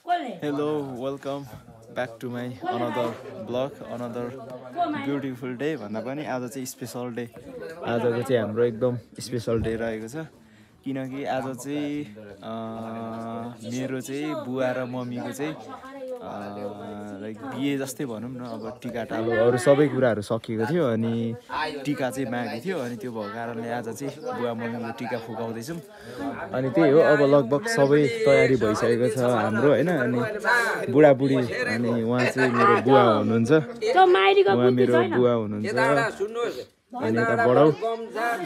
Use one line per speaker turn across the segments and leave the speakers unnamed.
Hello, welcome back to my another vlog, another beautiful day भन्दा पनि आज चाहिँ स्पेशल डे। आजको चाहिँ हाम्रो एकदम स्पेशल डे रहेको छ किनकि आज चाहिँ मेरो चाहिँ बुवा र मम्मीको चाहिँ लाइक बिहे जस्तै भनौँ न। अब टिका टालो अरू सबै कुराहरू सकिएको थियो अनि टिका चाहिँ मागेको थियो अनि त्यो भएको कारणले आज चाहिँ बुवा मम्मीको टिका फुकाउँदैछौँ। अनि त्यही हो, अब लगभग सबै तयारी भइसकेको छ हाम्रो होइन। अनि बुढाबुढी अनि उहाँ चाहिँ मेरो बुवा हुनुहुन्छ, उहाँ मेरो बुवा हुनुहुन्छ। अनि यता बढाउ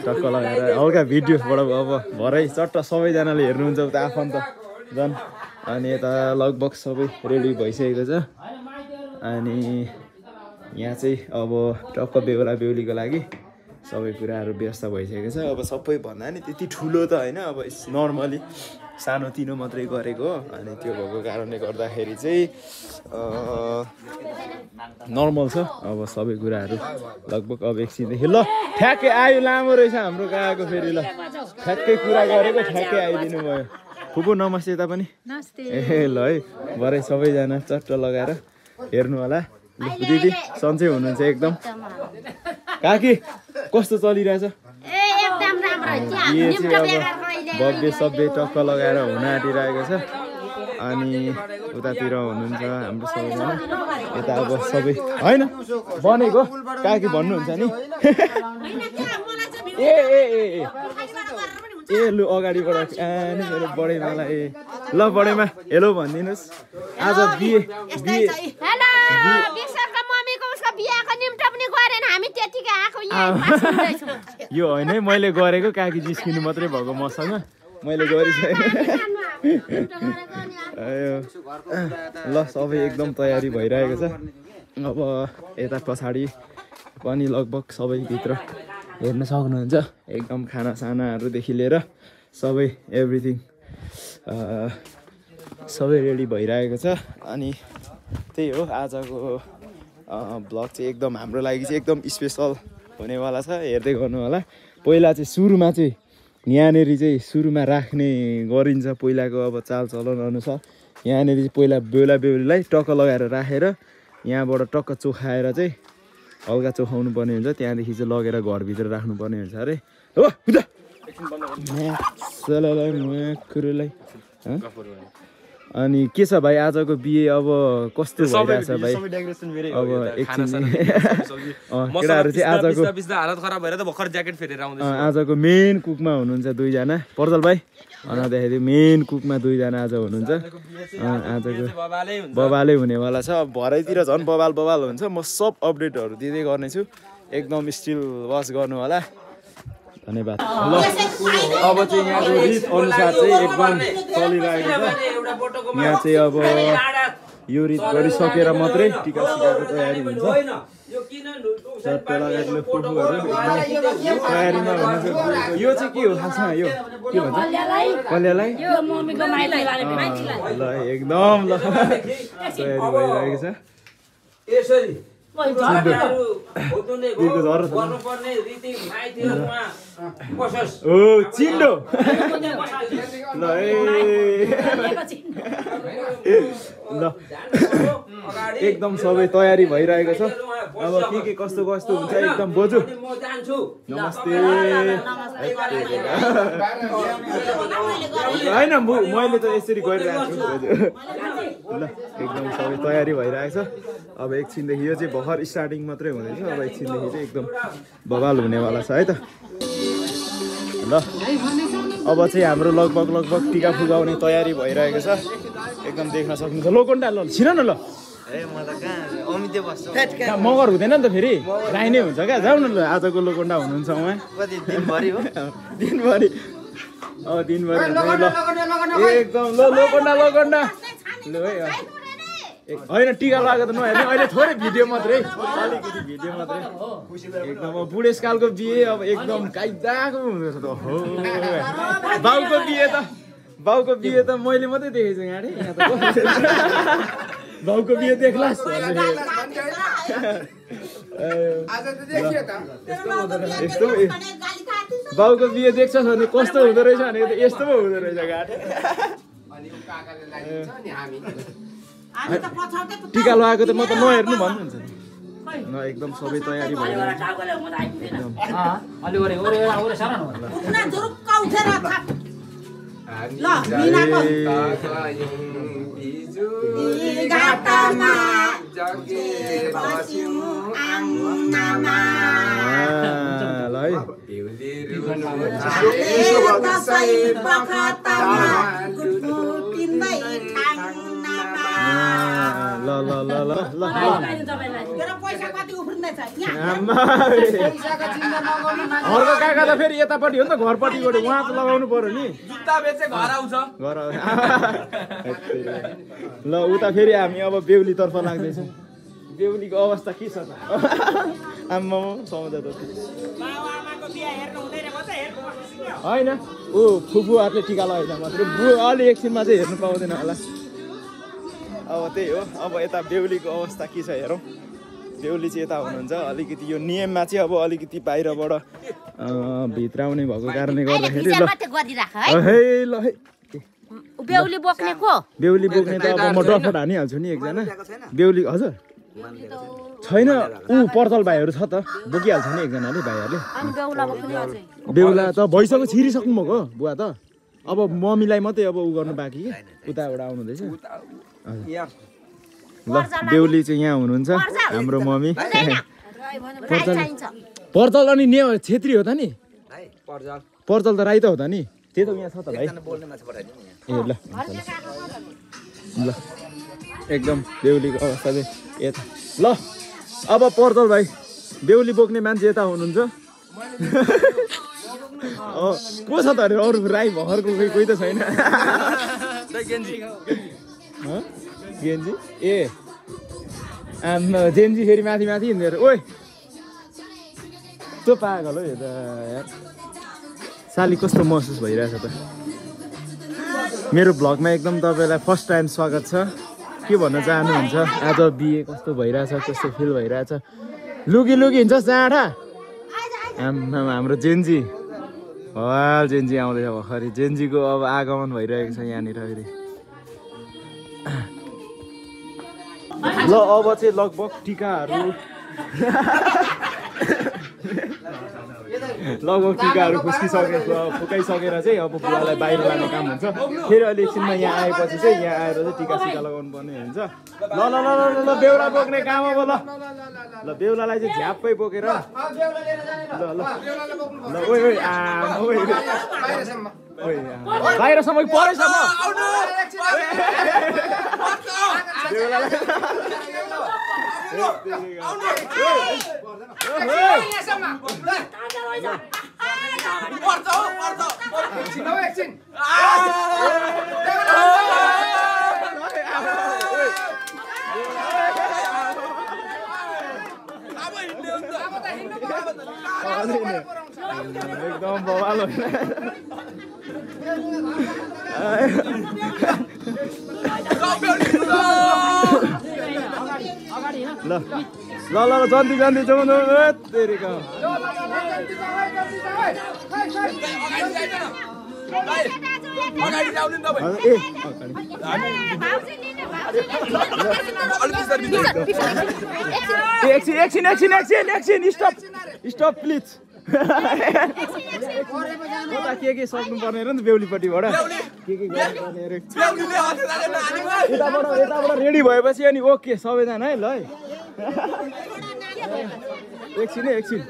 टक्क लगाएर हल्का भिडियो बढाउ। अब भरै चट्ट सबैजनाले हेर्नुहुन्छ उता आफन्त झन्। अनि यता लगभग सबै रेडी भइसकेको छ। अनि यहाँ चाहिँ अब टक्क बेहुला बेहुलीको लागि सबै कुराहरू व्यवस्था भइसकेको छ। अब सबै भन्दा नि त्यति ठुलो त होइन, अब नर्मली सानोतिनो मात्रै गरेको हो। अनि त्यो भएको कारणले गर्दाखेरि चाहिँ नर्मल छ। अब सबै कुराहरू लगभग अब एकछिनदेखि ल ठ्याक्कै आयो, लामो रहेछ हाम्रो गएको फेरि। ल ठ्याक्कै कुरा गरेको ठ्याक्कै आइदिनु भयो। फुपू नमस्ते यता पनि। ए ल है, भरे सबैजना चट्ट लगाएर हेर्नु होला। दिदी सन्चै हुनुहुन्छ एकदम? काकी कस्तो चलिरहेछ? बर्थडे सबै टक्क लगाएर हुन आँटिरहेको छ। अनि उतातिर हुनुहुन्छ हाम्रो सबैजना। यता अब सबै होइन बनेको काकी भन्नुहुन्छ नि। ए ए ए ए लु अगाडिबाट मेरो बडैमालाई ल बडैमा हेलो भनिदिनुहोस्। आज बिहे यो होइन है, मैले गरेको काकी जिस्किनु मात्रै भएको मसँग मैले गरिसकेँ। ल सबै एकदम तयारी भइरहेको छ। अब यता पछाडि पनि लगभग सबै भित्र हेर्न सक्नुहुन्छ। एकदम खानासानाहरूदेखि लिएर सबै एभ्रिथिङ सबै रेडी भइरहेको छ। अनि त्यही हो, आजको ब्लग चाहिँ एकदम हाम्रो लागि चाहिँ एकदम स्पेसल हुनेवाला छ। हेर्दै गर्नु होला। पहिला चाहिँ सुरुमा चाहिँ यहाँनिर चाहिँ सुरुमा राख्ने गरिन्छ पहिलाको अब चालचलन अनुसार। यहाँनिर चाहिँ पहिला बेहुला बेहुलीलाई टक्क लगाएर राखेर यहाँबाट टक्क चोखाएर चाहिँ हल्का चोखाउनु पर्ने हुन्छ। त्यहाँदेखि चाहिँ लगेर घरभित्र राख्नुपर्ने हुन्छ अरे हो। कुरोलाई अनि के छ भाइ आजको बिहे? अब कस्तो भइरहेछ भाइ? अब एकछिन केटाहरू चाहिँ आजको मेन कुकमा हुनुहुन्छ दुईजना, पर्जल भाइ अनादाखेरि मेन कुकमा दुईजना आज हुनुहुन्छ। आजको बबालै हुनेवाला छ। भरेतिर झन् बबाल हुन्छ। म सब अपडेटहरू दिँदै गर्नेछु, एकदम स्टिल वाच गर्नु होला। धन्यवाद। ल अब चाहिँ यहाँको रित अनुसार चाहिँ एकदम चलिरहेको छ। यहाँ चाहिँ अब यो रित गरिसकेर मात्रै टिका सिकाको तयारी हुन्छ। तयारीमा हुनुहुन्छ। यो चाहिँ के हो खासमा? यो के भन्छ? कल्यालाई ल एकदम ल तयारी भइरहेको छ। चिन्डो ल ल एकदम सबै तयारी भइरहेको छ। अब के कस्तो कस्तो हुन्छ एकदम। बोजू नमस्ते। होइन मैले त यसरी गरिरहेको छु बोजू। ल एकदम सबै तयारी भइरहेको छ। अब एकछिनदेखि यो चाहिँ भर्खर स्टार्टिङ मात्रै हुँदैछ। अब एकछिनदेखि चाहिँ एकदम बवाल हुनेवाला छ है त। ल अब चाहिँ हाम्रो लगभग टिका फुकाउने तयारी भइरहेको छ। एकदम देख्न सक्नुहुन्छ। लोकन्डा ल छिन न। ल मगर हुँदैन नि त फेरि, राई नै हुन्छ क्या। जाऊ न ल, आजको लोकन्डा हुनुहुन्छ उहाँ। दिनभरि हो, दिनभरि दिनभरि ल एकदम ल लोकन्डा ल है। होइन टिका लगाएको त नहेर्ने, अहिले थोरै भिडियो मात्रै, अलिकति भिडियो मात्रै। एकदम बुढेसकालको बिहे अब एकदम काइदाको हुँदो रहेछ त। हो बाउको बिहे त मैले मात्रै देखेको छु यहाँ त। बाउको बिहे देख्लास् यस्तो बाउको बिहे देख्छस् भने कस्तो हुँदो रहेछ भनेको त यस्तो पो हुँदो रहेछ घाटे। टिका लगाएको त म त नहेर्नु भन्नुहुन्छ न एकदम सबै तयारी भयो ल ल ल ल ल अर्को काका त फेरि यतापट्टि हो नि त घरपट्टिबाट उहाँ त लगाउनु पर्यो नि
जुत्ता बेचे घर आउँछ
ल उता फेरि हामी अब बेहुलीतर्फ लाग्दैछौँ बेहुलीको अवस्था के छ त आम्मा समुद्र त होइन ऊ फुपूहरूले टिका लगाइदिन्छ मात्रै अलि एकछिनमा चाहिँ हेर्नु पाउँदैन होला अब त्यही हो अब यता बेहुलीको अवस्था के छ हेरौँ बेहुली चाहिँ यता हुनुहुन्छ अलिकति यो नियममा चाहिँ अब अलिकति बाहिरबाट भित्राउने भएको कारणले गर्दाखेरि ल
बेहुली बोक्ने को
बेहुली बोक्ने त अब म डफट हानिहाल्छु नि एकजना बेहुली हजुर छैन ऊ पर्तल भाइहरू छ त बोकिहाल्छ नि एकजनाले भाइहरूले बेहुला त भइसक्यो छिरिसक्नु भएको बुवा त अब मम्मीलाई मात्रै अब ऊ गर्नु बाँकी उताबाट आउनुहुँदैछ ल बेहुली चाहिँ यहाँ हुनुहुन्छ हाम्रो मम्मी पर्तल अनि ने छेत्री हो त नि पर्तल त राई त हो त नि त्यही त यहाँ छ त भाइ ए ल ल एकदम बेहुलीको अवस्था चाहिँ यता ल अब पर्तल भाइ बेहुली बोक्ने मान्छे यता हुनुहुन्छ को छ त अरे अरू राई भरको कोही त छैन गेन्जी ए आम्मा जेन्जी फेरि माथि माथि हिँडेर ओइ त्यो पागल हो यो त यार साली कस्तो महसुस भइरहेछ त मेरो भ्लगमा एकदम तपाईँलाई फर्स्ट टाइम स्वागत छ के भन्न चाहनुहुन्छ आज बिहे कस्तो भइरहेछ कस्तो फिल भइरहेछ लुकी लुकी हिँड्छ चाँडा आम्मा हाम्रो जेन्जी हल जेन्जी आउँदैछ भर्खरै जेन्जीको अब आगमन भइरहेको छ यहाँनिर अहिले ल अब चाहिँ लगभग टिकाहरू लगभग टिकाहरू फुकाइसकेर चाहिँ अब बुवालाई बाहिर लाने काम हुन्छ फेरि अहिले एकछिनमा यहाँ आएपछि चाहिँ यहाँ आएर चाहिँ टिका सिका लगाउनु पर्ने हुन्छ ल ल ल ल बेहुला बोक्ने काम अब ल ल बेहुलालाई चाहिँ झ्याप्पै बोकेर ल ल ल ओइ ओइ ओइ बाहिरसम्म परेसम्म एकदम बवाल हो ल ल ल जन्ती जन्ती जाउँ तेरिका एकछिन एकछिन एकछिन एकछिन एकछिन स्टप स्टप प्लिज के सक्नु पर्ने र नि त बेहुलीपट्टिबाट के गर्नुपर्ने रे यताबाट रेडी भएपछि अनि ओके सबैजना है ल है एकछिन है एकछिन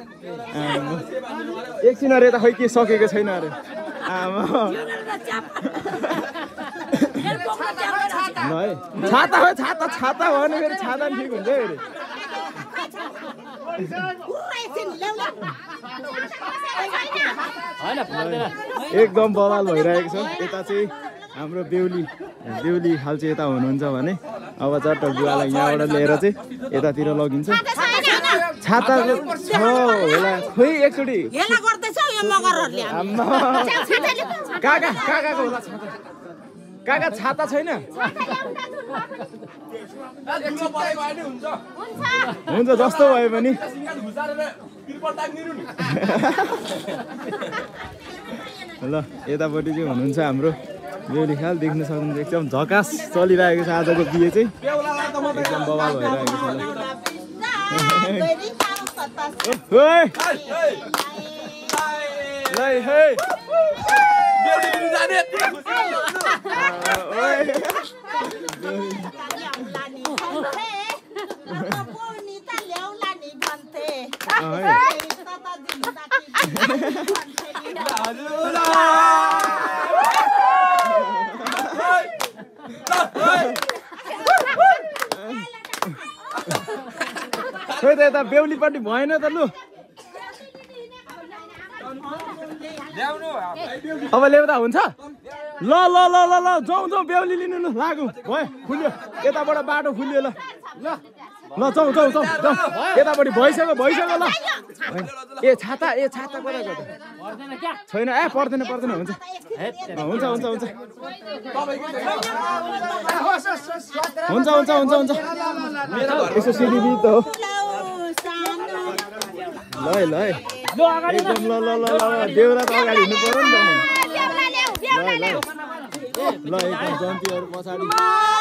एकछिन अरे यता खै के सकेको छैन अरे आमा ल है छाता हो छाता छाता हो भने फेरि छाता ठिक हुन्छ है एकदम बवाल भइरहेको छ यता चाहिँ हाम्रो बेहुली हाल चाहिँ यता हुनुहुन्छ भने अब चट्ट बुवालाई यहाँबाट लिएर चाहिँ यतातिर लगिन्छ छाता छ होला खोइ एकचोटि काका काकाको होला छाता काका छाता छैन हुन्छ जस्तो भयो भने ल यतापट्टि चाहिँ हुनुहुन्छ हाम्रो बेहुली खाल देख्न सक्नुहुन्छ एकदम झकास चलिरहेको छ आजको बिहे चाहिँ एकदम बवाल भइरहेको छ खोइ त यता बेहुलीपट्टि भएन त लु अब ल्याउँदा हुन्छ ल ल ल ल ल जाउँ जाउँ बेहुली लिनु ल लागौँ भयो खुल्यो यताबाट बाटो खुल्यो ल ल ल जाउँ जाउँ जाउँ जाउँ यतापट्टि भइसक्यो भइसक्यो ल ए छाता कता कता छैन ए पर्दैन पर्दैन हुन्छ हुन्छ हुन्छ हुन्छ हुन्छ हुन्छ हुन्छ हुन्छ यसो सिडी त हो ल ल एकदम ल ल ल ल देउरा त अगाडि हिँड्नु पर्यो नि त ल एकदम जन्तीहरू पछाडि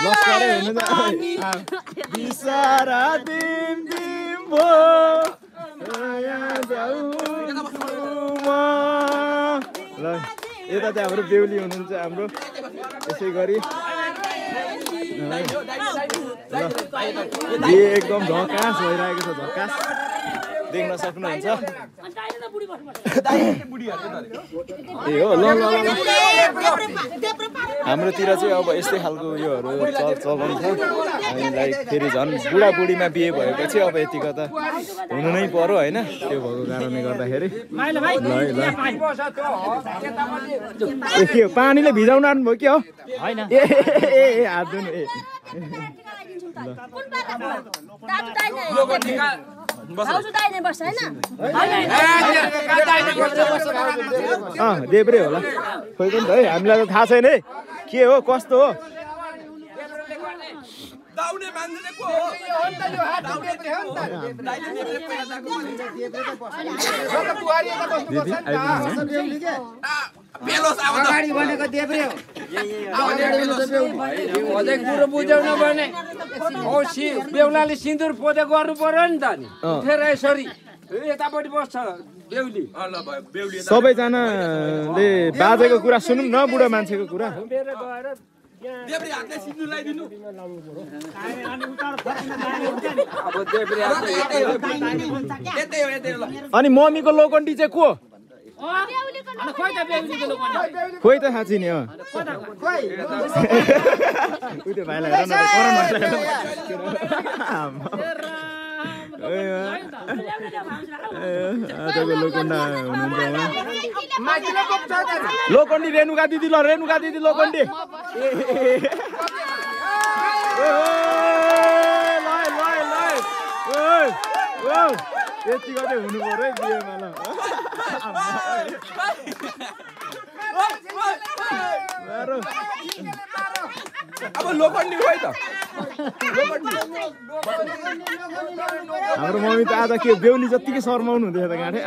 लस्करै हुनु त बिसारा दिम दिम भो ल यता चाहिँ हाम्रो बेहुली हुनुहुन्छ हाम्रो यसै गरी एकदम झकास भइरहेको छ झकास देख्न सक्नुहुन्छ ए हो ल ल ल हाम्रोतिर चाहिँ अब यस्तै खालको उयोहरू चलन छ अनि लाइक फेरि झन् बुढाबुढीमा बिहे भएपछि अब यतिको त हुनु नै पर्यो होइन त्यो भएको कारणले गर्दाखेरि ल के पानीले भिजाउनु आउनुभयो के हो होइन ए हात धुनु ए देब्रे होला खोइ पनि त है हामीलाई त थाहा छैन है के हो कस्तो हो
बेहुलाले सिन्दुर पोते गर्नु पर्यो नि त नि फेरि यसरी यतापट्टि बस्छ बेहुली
सबैजनाले बाजेको कुरा सुनौँ न बुढो मान्छेको कुरा अनि मम्मीको लोकन्डी चाहिँ को खोइ त थाहा छैन आजको लोकन्डा हुनुहुन्छ लोकन्डी रेणुका दिदी ल रेणुका दिदी लोकन्डी यति गर्दै हुनु पर्यो है बिहेमा ल
अब लोकन्डी खोइ त
हाम्रो मम्मी त आज के बेहुली जत्तिकै शर्माउनु हुँदैछ त गाँठे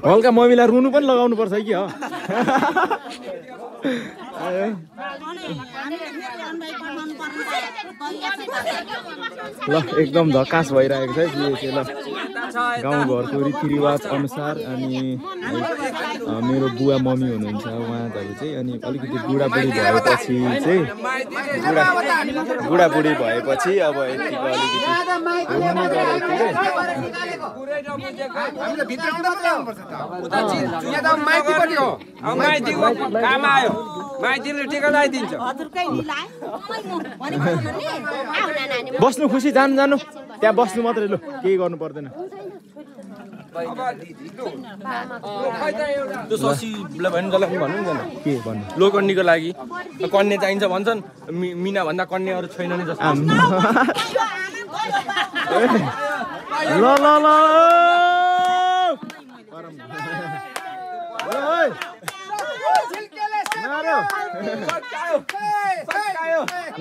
हल्का मम्मीलाई रुनु पनि लगाउनु पर्छ कि हो ल एकदम झकास भइरहेको छ बिहे चाहिँ ल गाउँघरको रीतिरिवाज अनुसार अनि मेरो बुवा मम्मी हुनुहुन्छ उहाँहरू चाहिँ अनि अलिकति बुढाबुढी भएपछि चाहिँ बुढाबुढी भएपछि अब यतिको अलिकति हुनु गऱ्यो बस्नु खुसी जानु जानु त्यहाँ बस्नु मात्रै लु केही गर्नु पर्दैन के भन्नु
लोकन्डीको लागि कन्या चाहिन्छ भन्छन् मिना भन्दा कन्याहरू छैन नि जस्तो
ल ल ल ल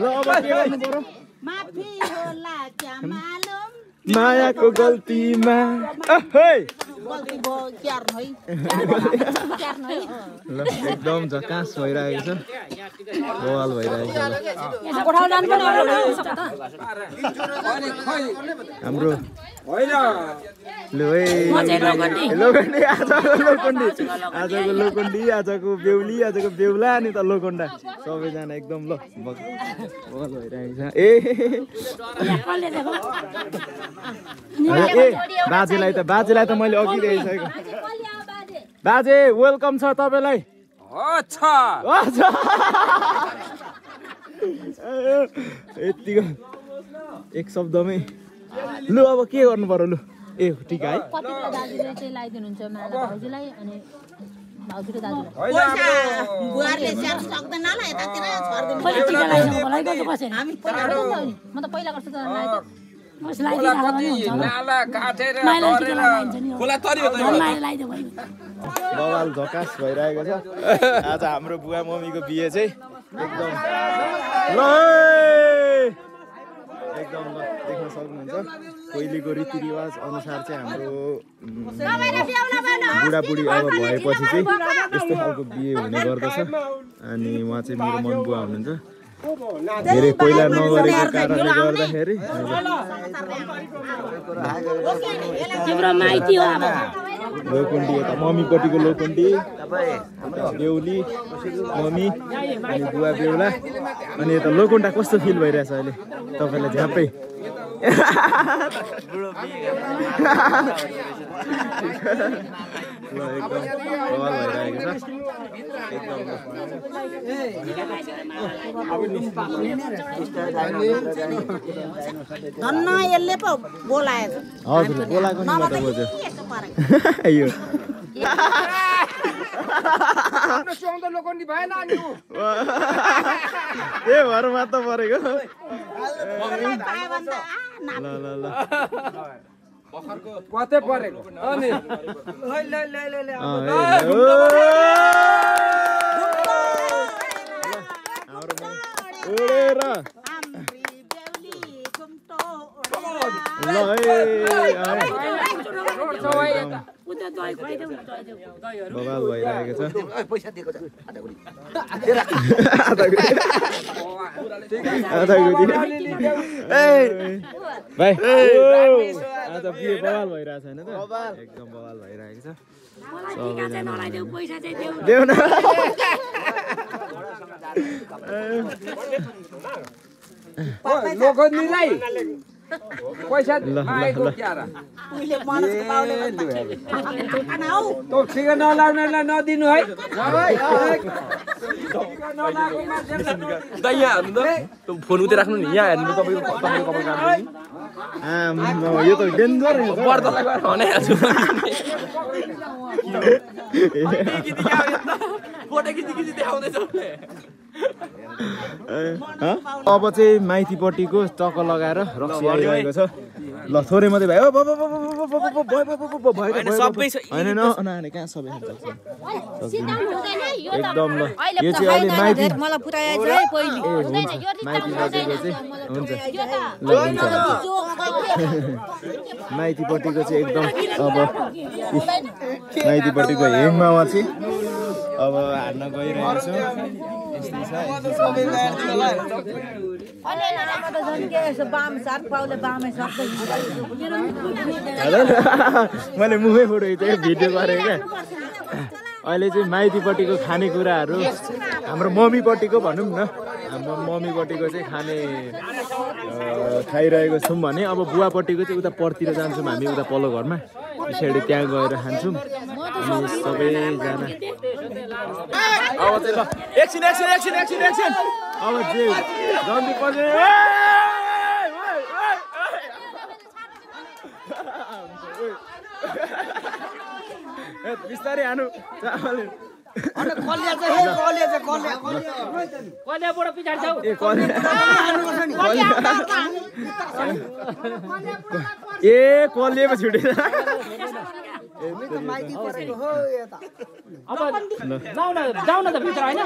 अब के गर्नु पर्यो
माफी होला क्या मालुम
मायाको गल्तीमा ओहे ल एकदम झकास भइरहेको छ बवाल भइरहेको छ हाम्रो आजको लोखण्डी आजको बेहुली आजको बेहुला अनि त लोखण्डा सबैजना एकदम ल बवाल भइरहेको छ ए बाजेलाई त मैले अघि देखिसकेको बाजे वेलकम छ तपाईँलाई यतिको एक शब्दमै लु अब के गर्नु पर्यो लु ए टिका है बवाल झकास भइरहेको छ आज हाम्रो बुवा मम्मीको बिहे चाहिँ एकदम ल देख्न सक्नुहुन्छ पहिलेको रीतिरिवाज अनुसार चाहिँ हाम्रो बुढाबुढी अब भएपछि चाहिँ यस्तो खालको बिहे हुने गर्दछ अनि उहाँ चाहिँ मेरो मन बुवा हुनुहुन्छ धेरै पहिला नगरेको कारणले गर्दाखेरि लोखण्डी यता मम्मीपट्टिको लोखण्डी बेहुली मम्मी अनि बुवा बेहुला अनि यता लोखण्डा कस्तो फिल भइरहेछ अहिले तपाईँलाई झ्याप्पै ल एकदम बवाल भइरहेको छ
धन्न यसले पो बोलाएछ
हजुर बोलाएको नि त बोजू यो ए भएर मात्र परेको ल ल ल
कतै परेको अनि
बवाल भइरहेको छ भाइ आज बिहे बवाल भइरहेको छैन त एकदम बवाल भइरहेको छ देऊ न
लोखण्डीलाई पैसा मागेको क्यारा ठिका नलाउनेलाई नदिनु है
यहाँ हेर्नु त फोन उतै राख्नु नि यहाँ हेर्नु तपाईँको
यो त डेन्जर
पर्दालाई गएर भनाइहाल्छु फोटो खिची देखाउँदैछ
अब चाहिँ माइतीपट्टिको टक्क लगाएर रक्सी आइरहेको छ ल थोरै मात्रै भयो होइन नहाने कहाँ सबै एकदम ल यो चाहिँ अहिले माइतीपट्टिको चाहिँ हुन्छ ल हुन्छ माइतीपट्टिको चाहिँ एकदम अब माइतीपट्टिको हेङमा चाहिँ अब हान्न गइरहेको छु मैले मुखै फोटो खिचेको भिडियो गरेको क्या अहिले चाहिँ माइतीपट्टिको खानेकुराहरू हाम्रो मम्मीपट्टिको भनौँ न हाम्रो मम्मीपट्टिको चाहिँ खाइरहेको छौँ भने अब बुवापट्टिको चाहिँ उता परतिर जान्छौँ हामी उता पल्लो घरमा पछाडि त्यहाँ गएर खान्छौँ अनि सबैजना अब चाहिँ ल एकछिन अब जे जल्दी पर्ने बिस्तारै हानु ए कलिए पो छुटेछ
जाउन त भित्र हैन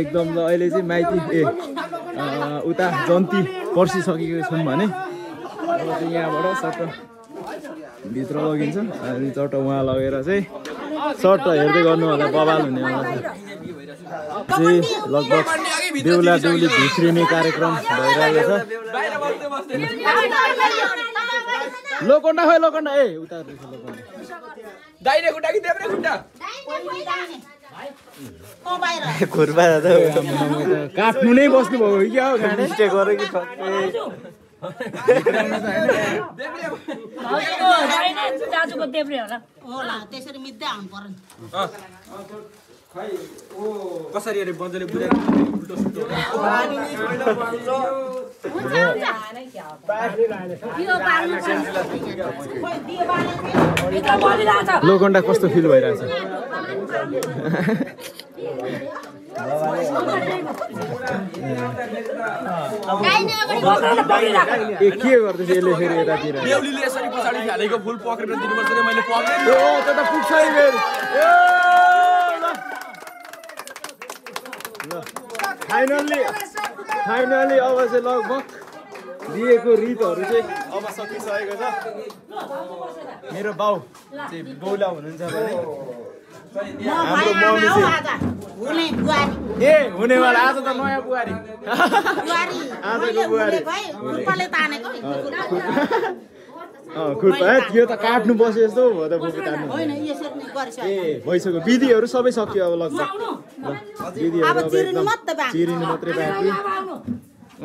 एकदम ल अहिले चाहिँ माइती उता जन्ती पर्सिसकेको छौँ भने अब चाहिँ यहाँबाट सट्ट भित्र लगिन्छ अनि चट्ट उहाँ लगेर चाहिँ सट्ट हेर्दै गर्नु होला बवाल हुने होला चाहिँ लगभग बेहुला बेहुली भित्रिने कार्यक्रम भइरहेको छ लोकन्डा खै लोकन्डा ए उता
दाहिने खुट्टा कि देब्रे खुट्टा
खुर्पा काट्नु नै बस्नुभयो क्या हो मिस्टेक गऱ्यो कि
दाजुको देब्रे होला
होला त्यसरी मिद्दै आउनु पर्यो
कसरी अरे बन्जले बुझाएको उल्टो सुल्टो
लोकन्डा कस्तो फिल भइरहेछ ए के गर्दैछ यसले फेरि यतातिर
बेहुलीले यसरी पछाडि हालेको फुल पक्रेर दिनुपर्छ रे मैले पक्रेँ
ओ त्यता पुग्छ है फेरि फाइनल्ली अब चाहिँ लगभग दिएको रितहरू चाहिँ अब सकिसकेको छ मेरो बाउ चाहिँ बौला हुनुहुन्छ भने हाम्रो मम्मी चाहिँ ए हुनेवाला आज त नयाँ बुहारी आजको बुहारी खुर्पा त्यो त काट्नु बसे जस्तो हो त बुकु तान्नु ए भइसक्यो विधिहरू सबै सक्यो अब लगभग विधिहरू अब एकदम चिरिनु मात्रै बाँकी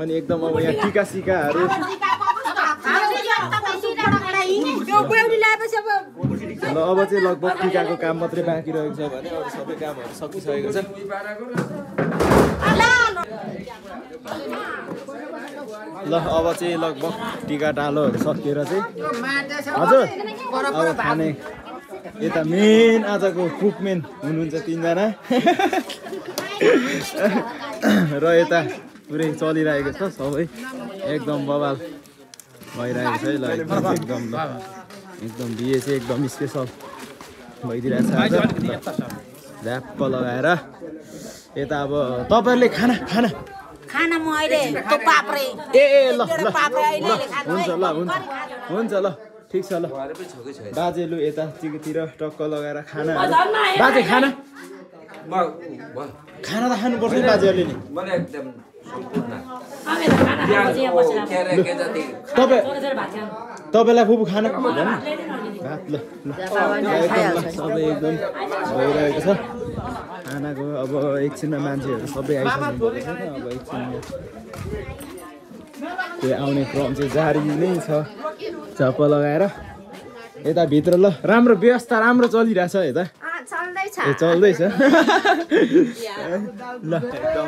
अनि एकदम अब यहाँ टिका सिकाहरू ल अब चाहिँ लगभग टिकाको काम मात्रै बाँकी रहेको छ भने अरू सबै कामहरू सकिसकेको छ ल अब चाहिँ लगभग टिका टालोहरू सकिएर चाहिँ हजुर अब खाने यता मेन आजको कुकमेन हुनुहुन्छ 3 जना र यता पुरै चलिरहेको छ सबै एकदम बवाल भइरहेको छ है ल एकदम बिहे चाहिँ एकदम स्पेसल भइदिरहेको छ आज ढ्याप्प लगाएर यता अब तपाईँहरूले
खाना म अहिले त्यो पाप्रे
ए ल हुन्छ ल ठिक छ ल बाजे लु यता चिकतिर टक्क लगाएर खाना बाजे खाना त खानुपर्छ नि बाजेहरूले नि तपाईँलाई फुपू खाना भात ल सबै एकदम भइरहेको छ खानाको अब एकछिनमा मान्छेहरू सबै आइसक्नु अब एकछिनमा त्यो आउने क्रम चाहिँ जारी नै छ चप्प लगाएर यता भित्र ल राम्रो व्यवस्था राम्रो चलिरहेछ यता ए चल्दैछ ल एकदम